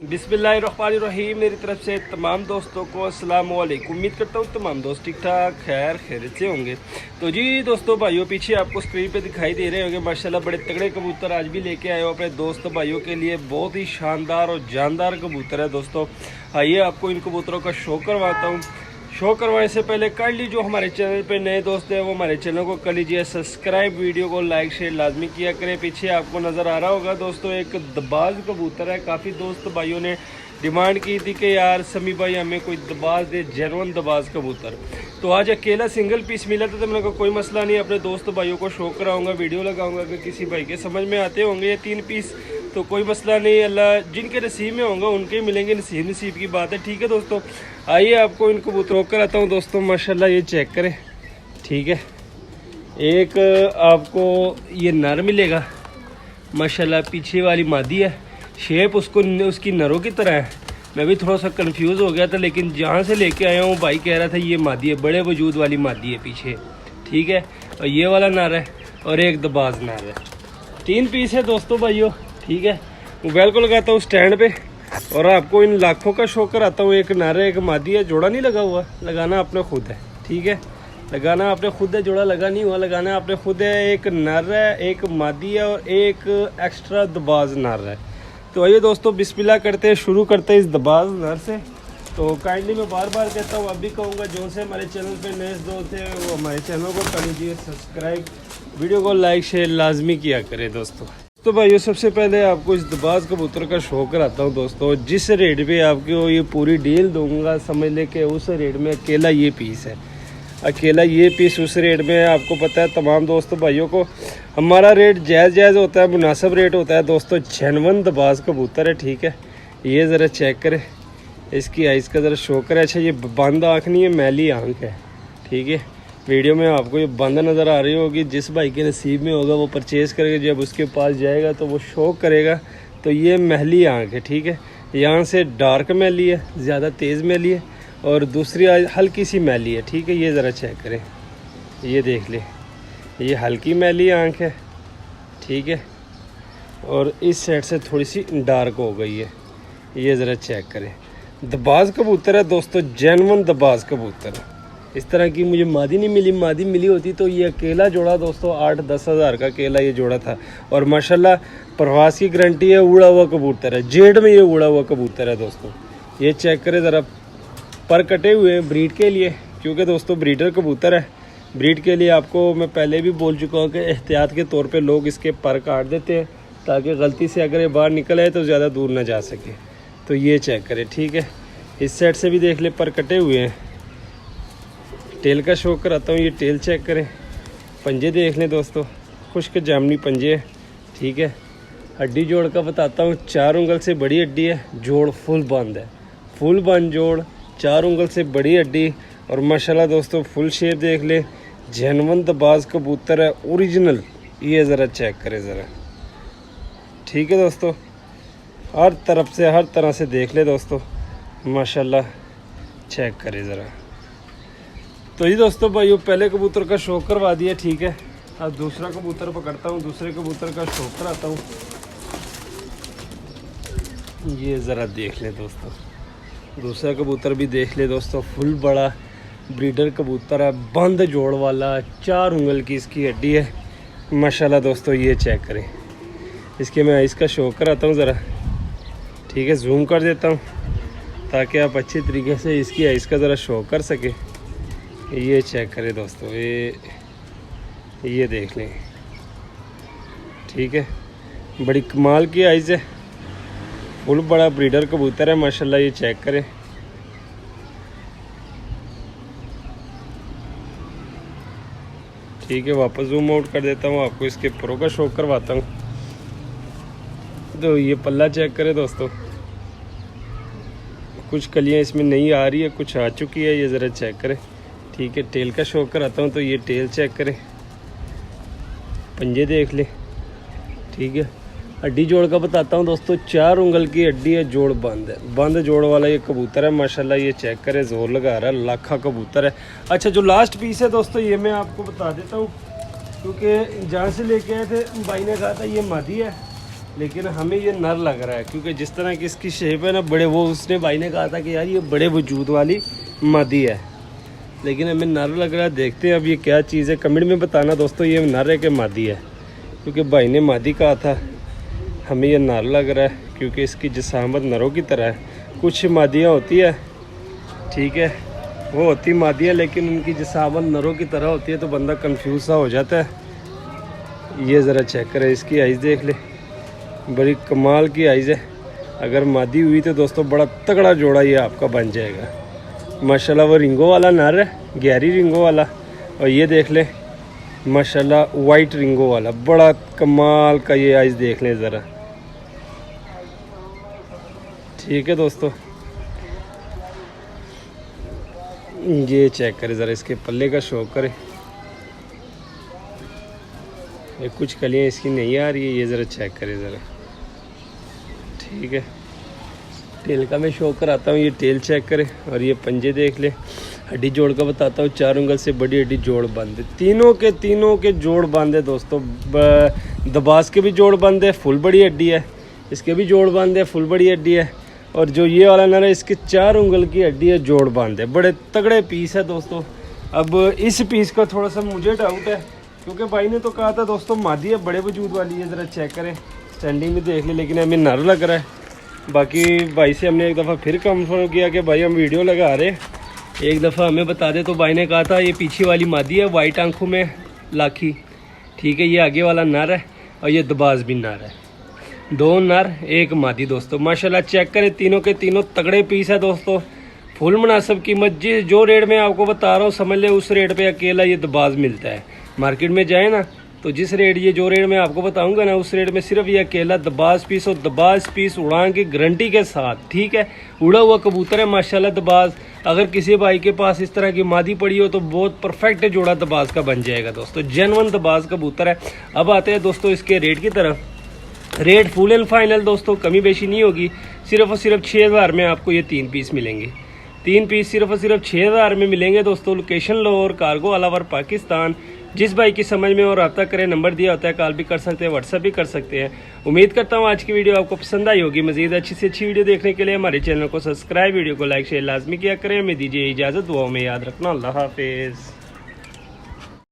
बिस्मिल्लाहिर्रहमानिर्रहीम। मेरी तरफ से तमाम दोस्तों को अस्सलाम वालेकुम। उम्मीद करता हूँ तमाम दोस्त ठीक ठाक खैरियत से होंगे। तो जी दोस्तों भाइयों, पीछे आपको स्क्रीन पे दिखाई दे रहे होंगे माशाल्लाह बड़े तगड़े कबूतर आज भी लेके आए हो अपने दोस्त भाइयों के लिए। बहुत ही शानदार और जानदार कबूतर है दोस्तों। आइए आपको इन कबूतरों का शो करवाता हूँ। शो करवाने से पहले काइंडली जो हमारे चैनल पे नए दोस्त हैं वो हमारे चैनल को कर लीजिए सब्सक्राइब, वीडियो को लाइक शेयर लाजमी किया करें। पीछे आपको नज़र आ रहा होगा दोस्तों एक दबाज कबूतर है। काफ़ी दोस्त भाइयों ने डिमांड की थी कि यार समी भाई हमें कोई दबाज दे, जेन्युइन दबाज कबूतर। तो आज अकेला सिंगल पीस मिला था तो मैंने कहा कोई मसला नहीं, अपने दोस्त भाइयों को शो कराऊंगा, वीडियो लगाऊंगा कि किसी भाई के समझ में आते होंगे ये 3 पीस तो कोई मसला नहीं। अल्लाह जिनके नसीब में होंगे उनके मिलेंगे, नसीब की बात है। ठीक है दोस्तों, आइए आपको इनको कबूतरों कर आता हूँ दोस्तों। माशाल्लाह ये चेक करें, ठीक है। एक आपको ये नर मिलेगा माशाल्लाह, पीछे वाली मादी है, शेप उसकी नरों की तरह है। मैं भी थोड़ा सा कंफ्यूज हो गया था, लेकिन जहाँ से लेके आया हूँ भाई कह रहा था ये मादी है, बड़े वजूद वाली मादी है पीछे, ठीक है। और ये वाला नर है और एक दबाज नर है। 3 पीस है दोस्तों भाइयों, ठीक है। मोबाइल को लगाता हूँ स्टैंड पे और आपको इन लाखों का शो कराता हूँ। एक नर है एक मादी है, जोड़ा नहीं लगा हुआ, लगाना आपने खुद है, ठीक है। लगाना आपने खुद है, जोड़ा लगा नहीं हुआ, लगाना आपने खुद है। एक नर है, एक मादी है और एक एक्स्ट्रा दबाज नर है। तो आइए दोस्तों बिस्मिल्लाह करते हैं, शुरू करते हैं इस दबाज नर से। तो काइंडली मैं बार बार कहता हूँ, अब भी कहूँगा, जो से हमारे चैनल पे नए दोस्त हैं वो हमारे चैनल को कर लीजिए सब्सक्राइब, वीडियो को लाइक शेयर लाजमी किया करें दोस्तों। तो भाइयों सबसे पहले आपको इस दबाज कबूतर का शो कराता हूँ दोस्तों। जिस रेट पे आपको ये पूरी डील दूंगा, समझ ले कि उस रेट में अकेला ये पीस है, अकेला ये पीस उस रेट में है। आपको पता है तमाम दोस्तों भाइयों को हमारा रेट जायज़ होता है, मुनासिब रेट होता है दोस्तों। जेन्युइन दबाज कबूतर है, ठीक है। ये ज़रा चेक करें, इसकी आइज़ का ज़रा शो करें। अच्छा ये बंद आँख नहीं है, मैली आँख है, ठीक है। वीडियो में आपको ये बंद नज़र आ रही होगी। जिस भाई के नसीब में होगा वो परचेज़ करेगा, जब उसके पास जाएगा तो वो शो करेगा। तो ये महली आँख है, ठीक है। यहाँ से डार्क मैली है, ज़्यादा तेज़ मैली है, और दूसरी हल्की सी मैली है, ठीक है। ये ज़रा चेक करें, ये देख ले, ये हल्की मैली आँख है, ठीक है। और इस साइड से थोड़ी सी डार्क हो गई है। ये ज़रा चेक करें, दबाज कबूतर है दोस्तों, जेन्युइन दबाज कबूतर। इस तरह की मुझे मादी नहीं मिली, मादी मिली होती तो ये अकेला जोड़ा दोस्तों 8-10 हज़ार का अकेला ये जोड़ा था। और माशाल्लाह प्रवास की गारंटी है, उड़ा हुआ कबूतर है, जेड में ये उड़ा हुआ कबूतर है दोस्तों। ये चेक करें ज़रा, पर कटे हुए हैं ब्रीड के लिए, क्योंकि दोस्तों ब्रीडर कबूतर है। ब्रीड के लिए आपको मैं पहले भी बोल चुका हूँ कि एहतियात के तौर पे लोग इसके पर काट देते हैं ताकि गलती से अगर ये बाहर निकल आए तो ज़्यादा दूर ना जा सके। तो ये चेक करें, ठीक है। इस साइड से भी देख ले, पर कटे हुए हैं। टेल का शो कराता हूँ, ये टेल चेक करें। पंजे देख लें दोस्तों, खुश्क जामनी पंजे है, ठीक है। हड्डी जोड़ का बताता हूँ, 4 उंगल से बड़ी हड्डी है, जोड़ फुल बंद है, फुल बंद जोड़, 4 उंगल से बड़ी हड्डी। और माशाल्लाह दोस्तों फुल शेप देख ले, जेन्युइन दबाज कबूतर है, ओरिजिनल। ये ज़रा चेक करें ज़रा, ठीक है दोस्तों। हर तरफ से हर तरह से देख ले दोस्तों, माशाल्लाह चेक करें ज़रा। तो ये दोस्तों भाइयों पहले कबूतर का शो करवा दिया, ठीक है। अब दूसरा कबूतर पकड़ता हूँ, दूसरे कबूतर का शो कराता हूँ। ये ज़रा देख ले दोस्तों, दूसरा कबूतर भी देख ले दोस्तों, फुल बड़ा ब्रीडर कबूतर है, बंद जोड़ वाला, 4 उंगल की इसकी हड्डी है माशाल्लाह दोस्तों। ये चेक करें, इसके मैं इसका शो कराता हूँ ज़रा, ठीक है। जूम कर देता हूँ ताकि आप अच्छी तरीके से इसकी आइज़ का ज़रा शो कर सके। ये चेक करें दोस्तों, ये देख लें, ठीक है। बड़ी कमाल की आइज़ है, फुल बड़ा ब्रीडर कबूतर है माशाल्लाह। ये चेक करें, ठीक है। वापस जूम आउट कर देता हूँ, आपको इसके प्रो का शो करवाता हूँ। तो ये पल्ला चेक करें दोस्तों, कुछ कलियाँ इसमें नहीं आ रही है, कुछ आ चुकी है, ये ज़रा चेक करें, ठीक है। टेल का शो कराता हूँ, तो ये टेल चेक करें, पंजे देख लें, ठीक है। हड्डी जोड़ का बताता हूँ दोस्तों, 4 उंगल की हड्डी है, जोड़ बंद है, बंद जोड़ वाला ये कबूतर है माशाल्लाह। ये चेक करें, जोर लगा रहा है, लाखा कबूतर है। अच्छा जो लास्ट पीस है दोस्तों, ये मैं आपको बता देता हूँ, क्योंकि जहाँ से लेके आए थे भाई ने कहा था ये मादी है, लेकिन हमें ये नर लग रहा है क्योंकि जिस तरह की इसकी शेप है ना, बड़े वो उसने भाई ने कहा था कि यार ये बड़े वजूद वाली मादी है, लेकिन हमें नर लग रहा है। देखते हैं अब ये क्या चीज़ है, कमेंट में बताना दोस्तों ये नर है कि मादी है, क्योंकि भाई ने मादी कहा था, हमें ये नर लग रहा है क्योंकि इसकी जिसामत नरों की तरह है। कुछ मादियाँ होती है, ठीक है, वो होती मादियाँ लेकिन उनकी जिसामत नरों की तरह होती है तो बंदा कंफ्यूज सा हो जाता है। ये ज़रा चेक करें, इसकी आइज़ देख ले, बड़ी कमाल की आइज़ है। अगर मादी हुई तो दोस्तों बड़ा तगड़ा जोड़ा ये आपका बन जाएगा माशाल्लाह। वो रिंगो वाला नर है, गहरी रिंगो वाला, और ये देख ले माशाल्लाह वाइट रिंगो वाला, बड़ा कमाल का ये आइज़ देख लें ज़रा, ठीक है दोस्तों। ये चेक करें ज़रा, इसके पल्ले का शौक करें, ये कुछ कलियाँ इसकी नहीं आ रही है, ये ज़रा चेक करें ज़रा, ठीक है। टेल का मैं शो कराता हूँ, ये टेल चेक करें और ये पंजे देख ले। हड्डी जोड़ का बताता हूँ, 4 उंगल से बड़ी हड्डी जोड़ बंद है, तीनों के जोड़ बंद है दोस्तों। दबास के भी जोड़ बंद है, फुल बड़ी हड्डी है, इसके भी जोड़ बंद है, फुल बड़ी हड्डी है। और जो ये वाला नर है इसके 4 उंगल की हड्डी है, जोड़ बंद है, बड़े तगड़े पीस है दोस्तों। अब इस पीस का थोड़ा सा मुझे डाउट है क्योंकि भाई ने तो कहा था दोस्तों मादी है, बड़े वजूद वाली है, ज़रा चेक करें, स्टैंडिंग में देख ले, लेकिन हमें नर लग रहा है। बाकी भाई से हमने एक दफ़ा फिर कंफर्म किया कि भाई हम वीडियो लगा रहे हैं, एक दफ़ा हमें बता दे, तो भाई ने कहा था ये पीछे वाली मादी है, वाइट आंखों में लाखी, ठीक है, ये आगे वाला नर है और ये दबाज भी नर है, 2 नर 1 मादी दोस्तों। माशाल्लाह चेक करें, तीनों के तीनों तगड़े पीस है दोस्तों, फुल मुनासिब कीमत। जो रेट में आपको बता रहा हूँ समझ ले उस रेट पे अकेला ये दबाज मिलता है। मार्केट में जाए ना तो जिस रेट जो रेट मैं आपको बताऊंगा ना, उस रेट में सिर्फ ये अकेला दबाज पीस, और दबाज पीस उड़ान की गारंटी के साथ, ठीक है। उड़ा हुआ कबूतर है माशाल्लाह दबाज। अगर किसी भाई के पास इस तरह की मादी पड़ी हो तो बहुत परफेक्ट जोड़ा दबाज का बन जाएगा दोस्तों, जेन्युइन दबाज कबूतर है। अब आते हैं दोस्तों इसके रेट की तरफ। रेट फुल एंड फाइनल दोस्तों, कमी बेशी नहीं होगी, सिर्फ और सिर्फ 6000 में आपको ये 3 पीस मिलेंगे। 3 पीस सिर्फ और सिर्फ 6000 में मिलेंगे दोस्तों। लोकेशन लाहौर, कार्गो अलावर पाकिस्तान। जिस भाई की समझ में और रब्ता करें, नंबर दिया होता है, कॉल भी कर सकते हैं, व्हाट्सएप भी कर सकते हैं। उम्मीद करता हूँ आज की वीडियो आपको पसंद आई होगी। मजीद अच्छी से अच्छी वीडियो देखने के लिए हमारे चैनल को सब्सक्राइब, वीडियो को लाइक शेयर लाजमी किया करें। हमें दीजिए इजाज़त, दुआओं में याद रखना। अल्लाह हाफिज़।